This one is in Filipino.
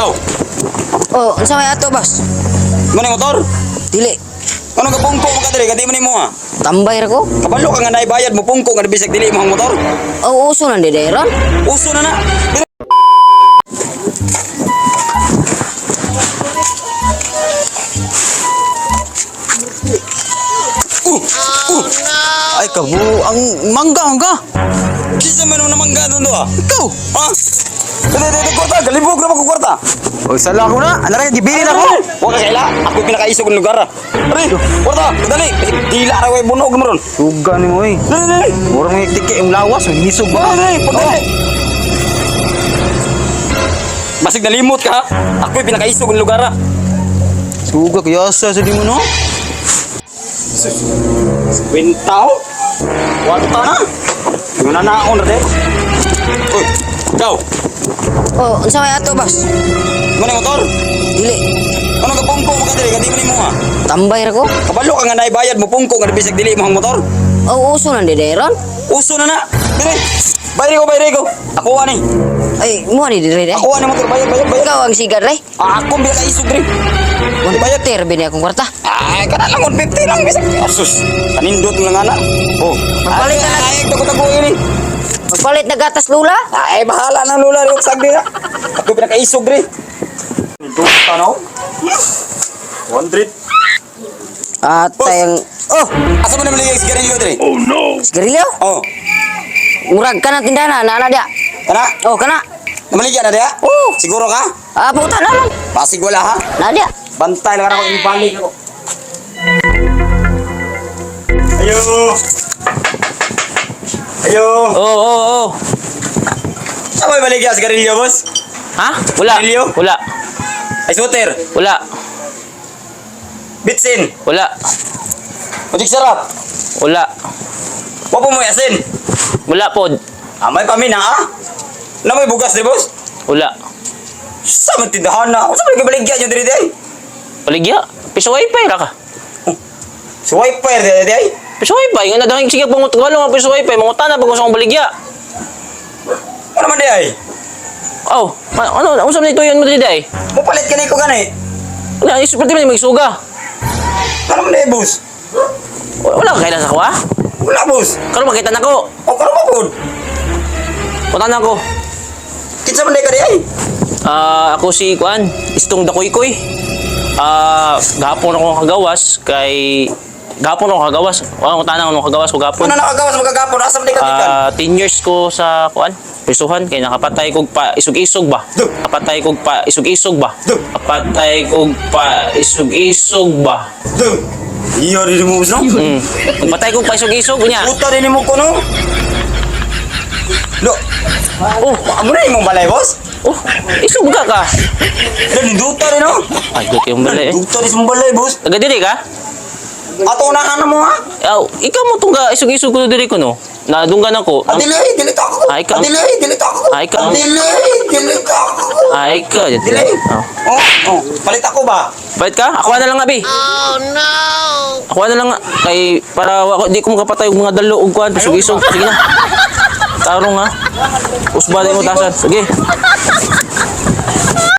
Ikaw. Oh, unsa may ato, boss? Mo ni motor? Dili. Ano ka pungko mo ka diri? Kadi man mo ha. Tambay ra ko. Kabalo ka nga naibayad mo pungko nga bisag dili mo ang motor. Oh, uso nang dideron. Uso na na. Ay kabu, ang mangga. Kisa man naman mangga doon do ah. Ikaw. Ha? Dito kwarta, galibog na ko kwarta. O sala ko na, ana ra gibili na ko. Wa ka kaila, ako pinakaisog ng lugar. Ari, kwarta, dali. Dila ra way bunog mo ron. Suga ni mo eh. Dali. Murang may tike yung lawas, hinisog ba? Dali, pagdali. Basig nalimot ka ha? Ako pinakaisog ng lugar. Suga kaya sa di mo no? Wintaw? Warta na? Yung nanaon na din. Uy, ikaw. Oh, unsa may ato, boss? Mo ni motor? Dili. Ano ka pungko mo ka diri? Kadi man mo ha? Tambay ra ko. Kabalo ka nga naibayad mo pungko nga bisag dili mo ang motor. Oh, uso nang dideron. Uso na na. Dili. Bayri ko. Ako ani. Ay, mo ni dire. Ako ani motor bayad. Ikaw ang sigar re. Ako biya ka isog diri. Mo bayad ter bini akong kwarta. Ay, kana lang 150 lang bisag. Asus. Kanindot lang ana. Oh, Magpalit na lang. Ay, ko ini. Magpalit na gatas lula. Ay, bahala na lula rin sa diri. Ako pinakaisog diri. Dito no? 100. At tayong oh, Asa mo naman yung sigarilyo diri? sigarilyo. Oh. Murag ka na tindana, nana dia. Kana? Oh, kana. Namaligyan na dia? Oh, Siguro ka? puta na lang. Pasig wala ha? Na dia. Bantay lang ako ibalik ako. Ayo. Ayo. Oo. Saan mo ibaligyan sigarilyo, boss? Ha? Wala. Emilio? Wala. Ay, suter. Wala. Bitsin. Wala. Utik sarap. Wala. Wapo mo yasin. Wala pod. May pamina ha? Na may bugas di, boss? Wala. Sa man tindahan na. Saan mo ibaligyan nyo diri day? Paligya. Piso wifi ra ka. Sa wiper diri day? Piso wifi. Nga nadangig sige pangut galo nga piso wifi. Mangutan na pag gusto kong baligya. Ano man day? Oh, ano unsa man ito yun mo dili day? Mupalit ka na ko gani. Wala, isulti man magsuga. Ano man day, boss? Wala ka kailan sa kuha? Wala, boss. Karon makita nako. O, karo mo po? Punta na ako. Kinsa man day ka day? Ako si Kuan, Istong Dakoy-koy. Gahapon ako kagawas kay gahapon ako kagawas. Wala ko tanang ano kagawas ko gahapon. Ano nakagawas magagapon? Asa man day ka tikan? 10 years ko sa Kuan. Prisuhan kay nakapatay kog pa isog-isog ba? Duh. Kapatay kog pa isog-isog ba? Duh. Kapatay kog pa isog-isog ba? Duh. Iyo rin mo, boss, no? Kapatay kog pa isog-isog niya. Puta rin mo ko, no? Lo, Oh, amo na imong balay, boss? oh, isog ka. Duta rin, no? Ay, dito yung balay. Duta rin sa balay, boss. Taga diri ka? Ato unahan na mo, ha? Ikaw mo tong isog-isog ko diri ko no. Nadunggan ako. Delay, dilita ako. Ay, ka. Delay, dilita ako. Ay, ka. Delay, dilita ako. Ay ka. Delay. Oh. Palit ako ba? Bait ka? Ako na lang abi. Oh no. Ako na lang nga. Kay para di ko makapatay yung mga dalo ug kuan isog-isog. Sige na. Tarong ha. Usba mo tasan. Sige.